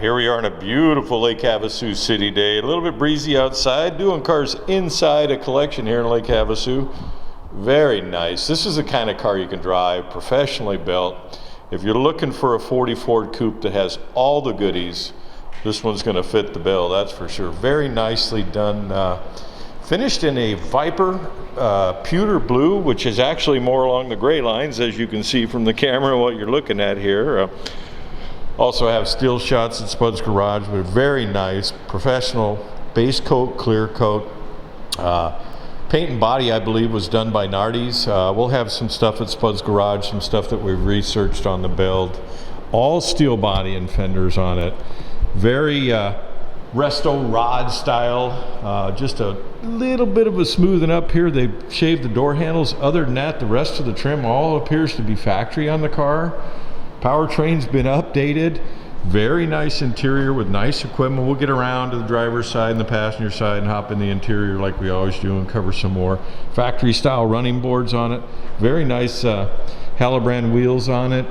here we are on a beautiful Lake Havasu city day. A little bit breezy outside, doing cars inside a collection here in Lake Havasu. Very nice. This is the kind of car you can drive, professionally built. If you're looking for a 40 Ford Coupe that has all the goodies, this one's going to fit the bill, that's for sure. Very nicely done. Finished in a Viper pewter blue, which is actually more along the gray lines, as you can see from the camera what you're looking at here. Also have steel shots at Spud's Garage, but very nice, professional base coat, clear coat. Paint and body, I believe, was done by Nardi's. We'll have some stuff at Spud's Garage, some stuff that we've researched on the build. All steel body and fenders on it. Very resto rod style. Just a little bit of a smoothing up here. They shaved the door handles. Other than that, the rest of the trim all appears to be factory on the car. Powertrain's been updated. Very nice interior with nice equipment. We'll get around to the driver's side and the passenger side and hop in the interior like we always do and cover some more. Factory style running boards on it. Very nice Halibran wheels on it.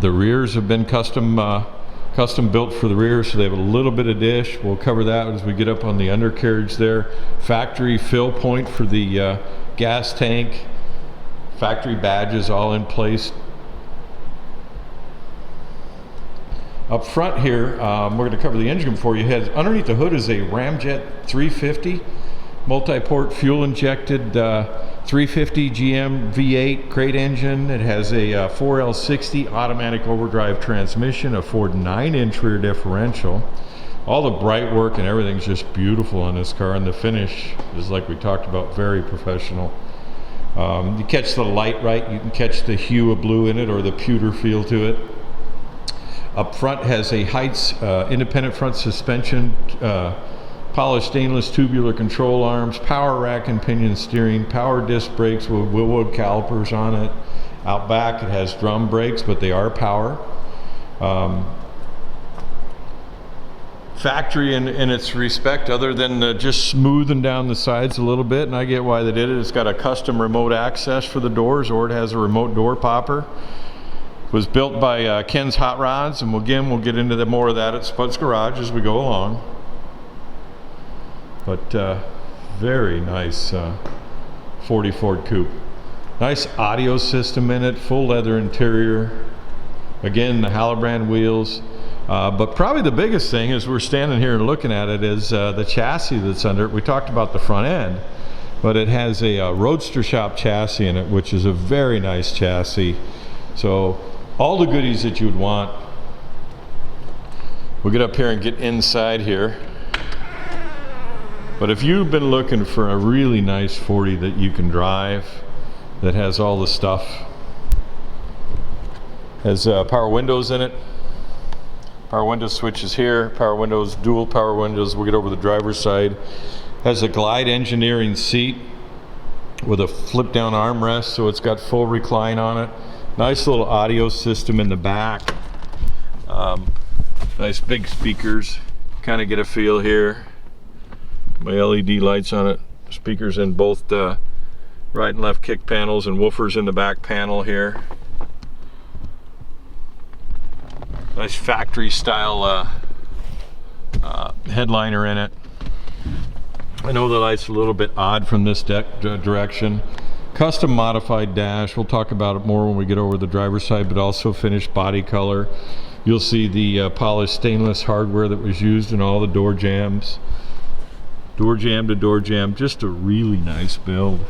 The rears have been custom built for the rear, so they have a little bit of dish. We'll cover that as we get up on the undercarriage there. Factory fill point for the gas tank. Factory badges all in place. Up front here, we're going to cover the engine for you. Underneath the hood is a Ramjet 350, multi-port fuel injected 350 GM V8 crate engine. It has a 4L60 automatic overdrive transmission, a Ford 9-inch rear differential. All the bright work and everything's just beautiful on this car, and the finish is, like we talked about, very professional. You catch the light right, you can catch the hue of blue in it or the pewter feel to it. Up front has a Heights independent front suspension, polished stainless tubular control arms, power rack and pinion steering, power disc brakes with Wilwood calipers on it. Out back it has drum brakes, but they are power. Factory in its respect, other than just smoothing down the sides a little bit, and I get why they did it. It's got a custom remote access for the doors, or it has a remote door popper. Was built by Ken's Hot Rods, and again, we'll get into more of that at Spud's Garage as we go along. But very nice 40 Ford Coupe. Nice audio system in it, full leather interior. Again, the Halibran wheels. But probably the biggest thing as we're standing here and looking at it is the chassis that's under it. We talked about the front end, but it has a Roadster shop chassis in it, which is a very nice chassis. So all the goodies that you would want. We'll get up here and get inside here. But if you've been looking for a really nice 40 that you can drive, that has all the stuff, has power windows in it, power window switches here, power windows, dual power windows. We'll get over the driver's side. Has a Glide engineering seat with a flip down armrest, so it's got full recline on it. Nice little audio system in the back. Nice big speakers. Kind of get a feel here. My LED lights on it. Speakers in both the right and left kick panels, and woofers in the back panel here. Nice factory style headliner in it. I know the light's a little bit odd from this direction. Custom modified dash. We'll talk about it more when we get over the driver's side, but also finished body color. You'll see the polished stainless hardware that was used in all the door jambs. Door jamb to door jamb. Just a really nice build.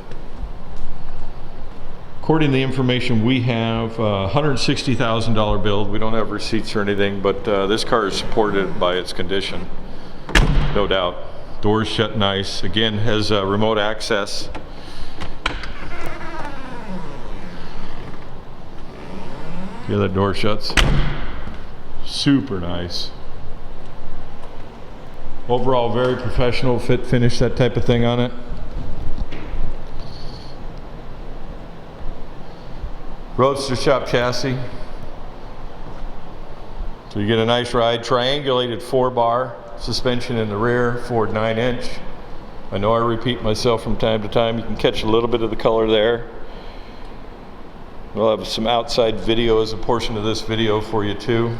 According to the information we have, $160,000 build. We don't have receipts or anything, but this car is supported by its condition, no doubt. Doors shut nice. Again, has remote access. Yeah, that door shuts. Super nice. Overall, very professional, fit, finish, that type of thing on it. Roadster shop chassis. So you get a nice ride. Triangulated 4-bar suspension in the rear, Ford 9-inch. I know I repeat myself from time to time. You can catch a little bit of the color there. We'll have some outside video as a portion of this video for you too.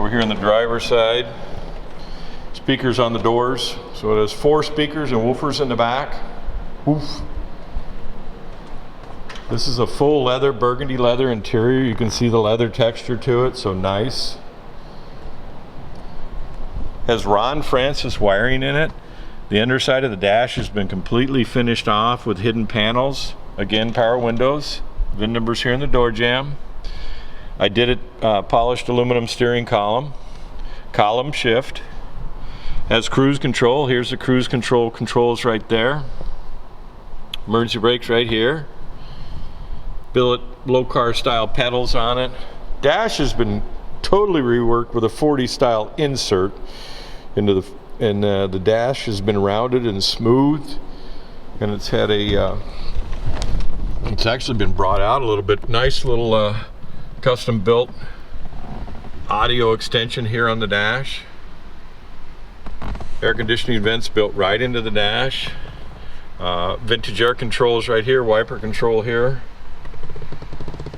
Over here on the driver's side, speakers on the doors. So it has 4 speakers and woofers in the back. Woof. This is a full leather, burgundy leather interior. You can see the leather texture to it, so nice. Has Ron Francis wiring in it. The underside of the dash has been completely finished off with hidden panels. Again, power windows. VIN numbers here in the door jamb. I did it polished aluminum steering column. Column shift. Has cruise control. Here's the cruise control controls right there. Emergency brakes right here. Billet low car style pedals on it. Dash has been totally reworked with a 40 style insert into the, and the dash has been rounded and smoothed, and it's had a it's actually been brought out a little bit. Nice little custom built audio extension here on the dash. Air conditioning vents built right into the dash. Vintage air controls right here, wiper control here.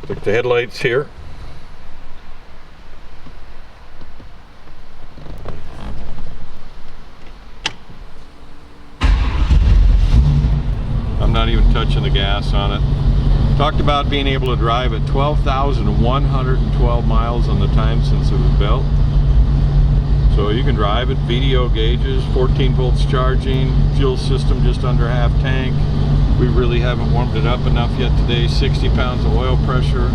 Look at the headlights here. I'm not even touching the gas on it. Talked about being able to drive at 12,112 miles on the time since it was built. So you can drive it, VDO gauges, 14 volts charging, fuel system just under half tank. We really haven't warmed it up enough yet today. 60 pounds of oil pressure.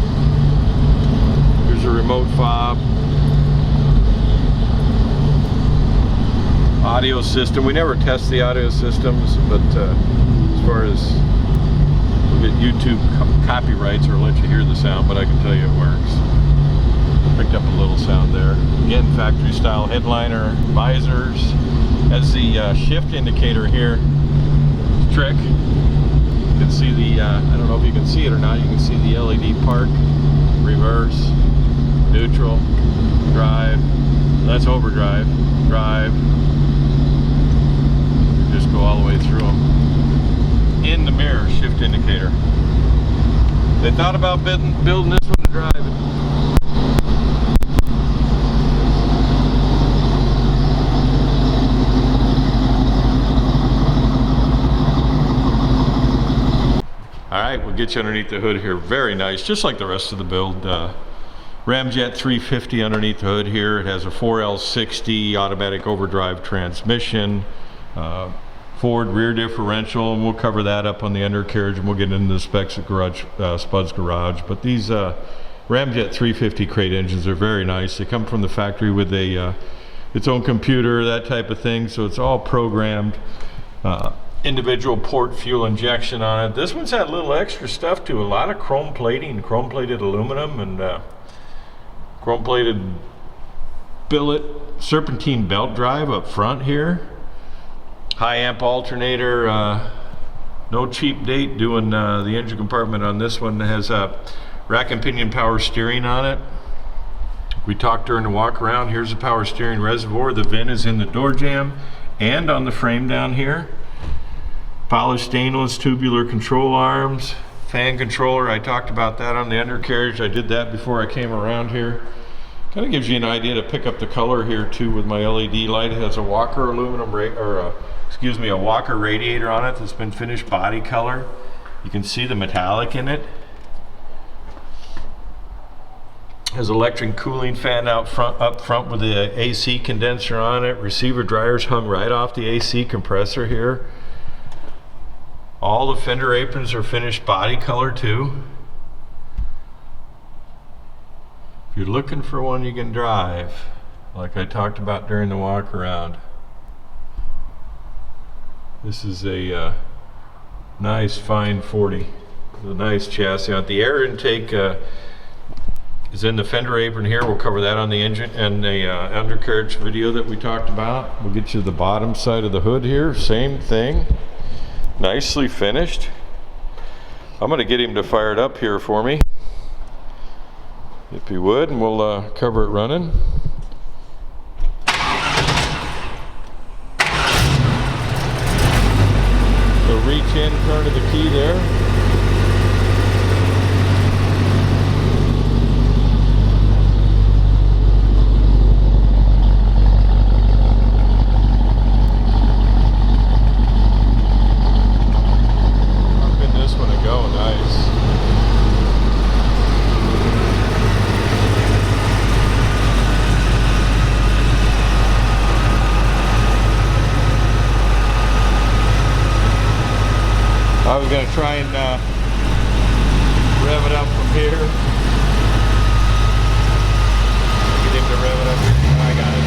Here's a remote fob. Audio system. We never test the audio systems, but as far as we'll get YouTube copyrights or let you hear the sound, but I can tell you it works. Picked up a little sound there. Again, factory style headliner, visors. Has the shift indicator here. Trick. You can see the, I don't know if you can see it or not, you can see the LED park, reverse, neutral, drive, that's overdrive, drive. You just go all the way through them. In the mirror, shift indicator. They thought about building this one to drive it. Alright, we'll get you underneath the hood here. Very nice, just like the rest of the build. Ramjet 350 underneath the hood here. It has a 4L60 automatic overdrive transmission, Ford rear differential, and we'll cover that up on the undercarriage, and we'll get into the specs at Spud's Garage. But these Ramjet 350 crate engines are very nice. They come from the factory with a its own computer, that type of thing, so it's all programmed. Individual port fuel injection on it. This one's had a little extra stuff to it. A lot of chrome plating, chrome plated aluminum, and chrome plated billet serpentine belt drive up front here. High amp alternator. No cheap date doing the engine compartment on this one. It has rack and pinion power steering on it. We talked during the walk around. Here's the power steering reservoir. The VIN is in the door jamb and on the frame down here. Polished stainless tubular control arms, fan controller. I talked about that on the undercarriage. I did that before I came around here. Kind of gives you an idea to pick up the color here too with my LED light. It has a Walker aluminum a Walker radiator on it that's been finished body color. You can see the metallic in it. Has electric cooling fan up front with the AC condenser on it. Receiver dryers hung right off the AC compressor here. All the fender aprons are finished body color too. If you're looking for one you can drive, like I talked about during the walk around. This is a nice fine 40. It's a nice chassis. The air intake is in the fender apron here. We'll cover that on the engine and the undercarriage video that we talked about. We'll get you the bottom side of the hood here. Same thing. Nicely finished. I'm going to get him to fire it up here for me, if he would, and we'll cover it running. So reach in, turn to the key there. I was going to try and rev it up from here. Get him to rev it up here. I got it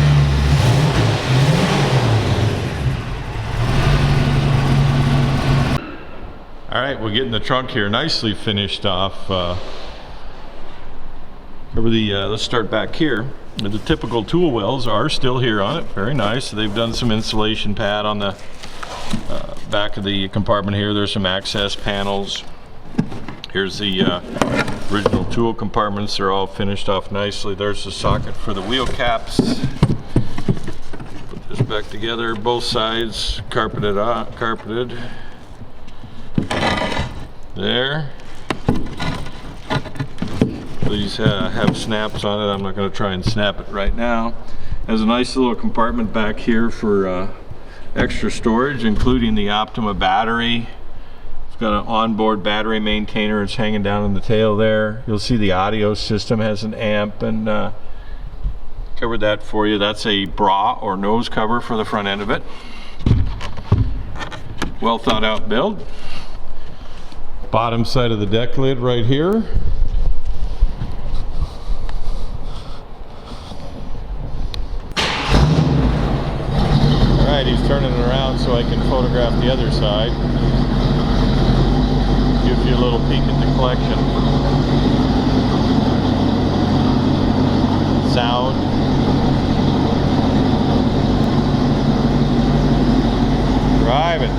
now. Alright, we're getting the trunk here nicely finished off. Let's start back here. The typical tool wells are still here on it. Very nice. They've done some insulation pad on the back of the compartment here. There's some access panels. Here's the original tool compartments. They're all finished off nicely. There's the socket for the wheel caps. Put this back together. Both sides carpeted. There. These have snaps on it. I'm not going to try and snap it right now. Has a nice little compartment back here for extra storage, including the Optima battery. It's got an onboard battery maintainer. It's hanging down in the tail there. You'll see the audio system has an amp, and covered that for you. That's a bra or nose cover for the front end of it. Well thought out build. Bottom side of the deck lid right here. Alright, he's turning it around so I can photograph the other side. Gives you a little peek at the collection. Sound. Driving.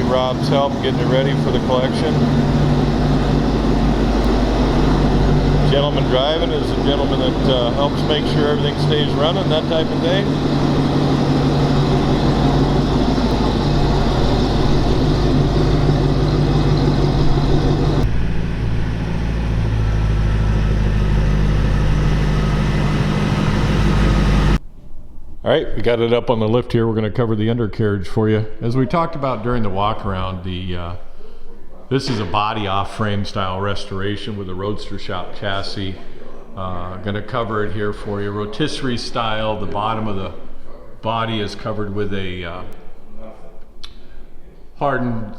Rob's help getting it ready for the collection. Gentleman driving is a gentleman that helps make sure everything stays running, that type of thing. Alright, we got it up on the lift here. We're going to cover the undercarriage for you. As we talked about during the walk around, this is a body off frame style restoration with a Roadster shop chassis. Going to cover it here for you. Rotisserie style. The bottom of the body is covered with a hardened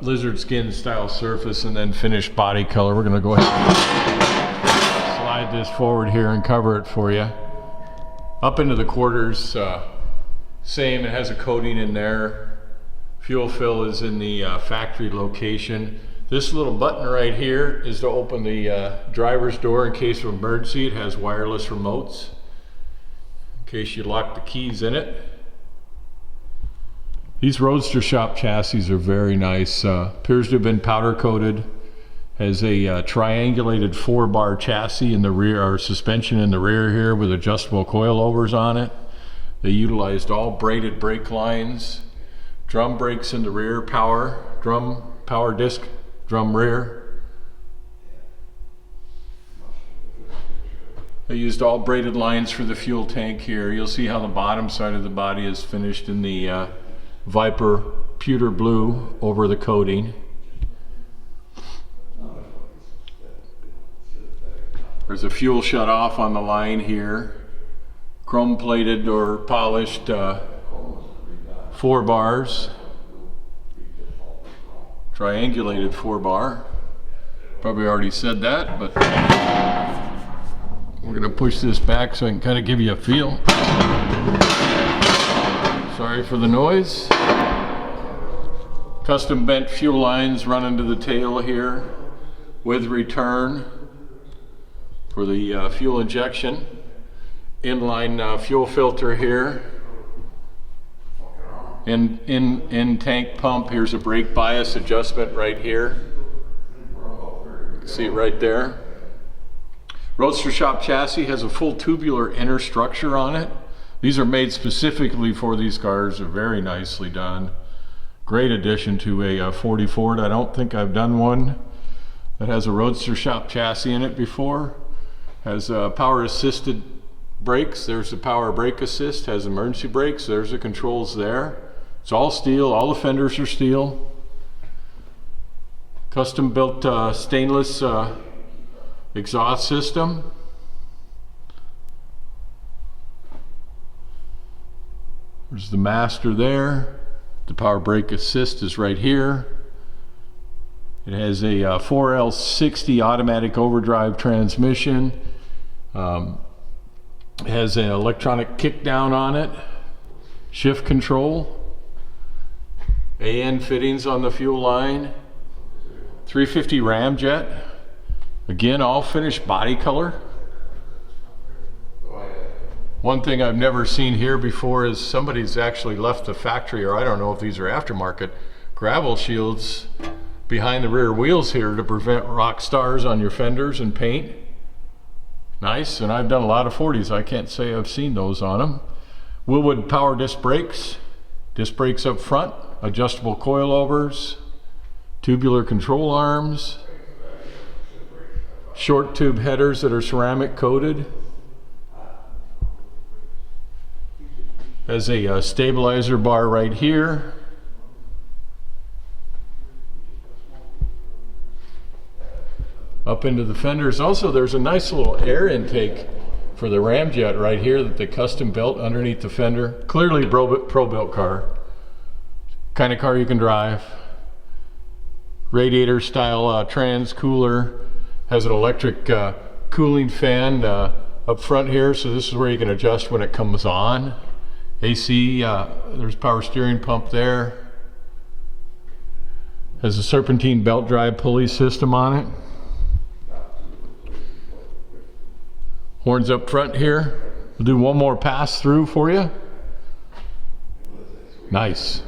lizard skin style surface, and then finished body color. We're going to go ahead and slide this forward here and cover it for you. Up into the quarters, same, it has a coating in there. Fuel fill is in the factory location. This little button right here is to open the driver's door in case of emergency. It has wireless remotes in case you lock the keys in it. These Roadster shop chassis are very nice. Appears to have been powder coated. Has a triangulated 4-bar chassis in the rear, or suspension in the rear here, with adjustable coilovers on it. They utilized all braided brake lines, drum brakes in the rear, power disc, drum rear. They used all braided lines for the fuel tank here. You'll see how the bottom side of the body is finished in the Viper pewter blue over the coating. There's a fuel shut off on the line here. Chrome plated or polished 4 bars. Triangulated 4-bar. Probably already said that, but we're going to push this back so I can kind of give you a feel. Sorry for the noise. Custom bent fuel lines running to the tail here with return for the fuel injection. Inline fuel filter here. In tank pump. Here's a brake bias adjustment right here. See it right there. Roadster shop chassis has a full tubular inner structure on it. These are made specifically for these cars. They're very nicely done. Great addition to a 40 Ford. I don't think I've done one that has a Roadster shop chassis in it before. Has power assisted brakes. There's the power brake assist, has emergency brakes. There's the controls there. It's all steel, all the fenders are steel. Custom built stainless exhaust system. There's the master there. The power brake assist is right here. It has a 4L60 automatic overdrive transmission. It has an electronic kick down on it. Shift control. AN fittings on the fuel line. 350 ramjet. Again, all finished body color. One thing I've never seen here before is somebody's actually left the factory, or I don't know if these are aftermarket, gravel shields behind the rear wheels here to prevent rock stars on your fenders and paint. Nice, and I've done a lot of 40s. I can't say I've seen those on them. Willwood power disc brakes up front, adjustable coilovers, tubular control arms, short tube headers that are ceramic coated. Has a stabilizer bar right here. Up into the fenders. Also, there's a nice little air intake for the ramjet right here that they custom built underneath the fender. Clearly pro-built car. Kind of car you can drive. Radiator style trans cooler. Has an electric cooling fan up front here, so this is where you can adjust when it comes on. AC, there's power steering pump there. Has a serpentine belt drive pulley system on it. Horns up front here. We'll do one more pass through for you. Nice.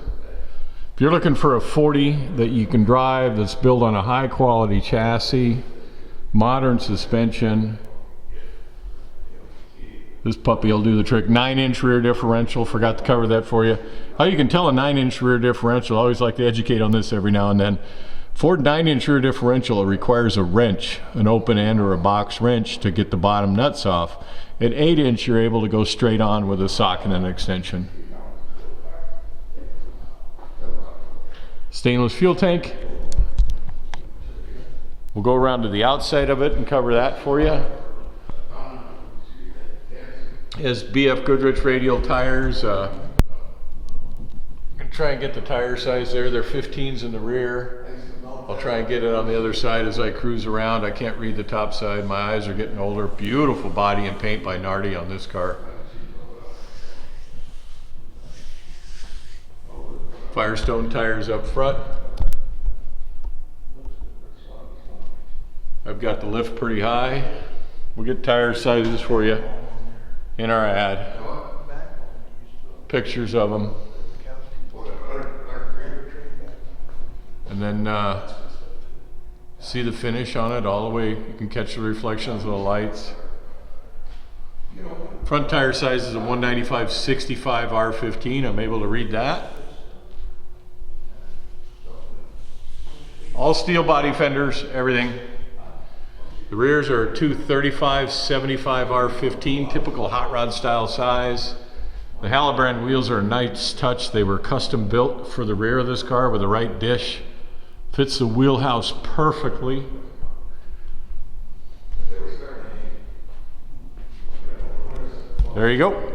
If you're looking for a 40 that you can drive that's built on a high quality chassis, modern suspension, this puppy will do the trick. 9-inch rear differential, forgot to cover that for you. How you can tell a 9-inch rear differential, I always like to educate on this every now and then. Ford 9-inch rear differential requires a wrench, an open end or a box wrench to get the bottom nuts off. At 8-inch you're able to go straight on with a socket and an extension. Stainless fuel tank. We'll go around to the outside of it and cover that for you. It has BF Goodrich radial tires. I'm going to try and get the tire size there. They're 15s in the rear. I'll try and get it on the other side as I cruise around. I can't read the top side. My eyes are getting older. Beautiful body and paint by Nardi on this car. Firestone tires up front. I've got the lift pretty high. We'll get tire sizes for you in our ad. Pictures of them. And then see the finish on it all the way. You can catch the reflections of the lights. Front tire size is a 195/65 R15. I'm able to read that. All steel body fenders, everything. The rears are 235/75 R15, typical hot rod style size. The Hallebrand wheels are a nice touch. They were custom built for the rear of this car with the right dish. Fits the wheelhouse perfectly. There you go.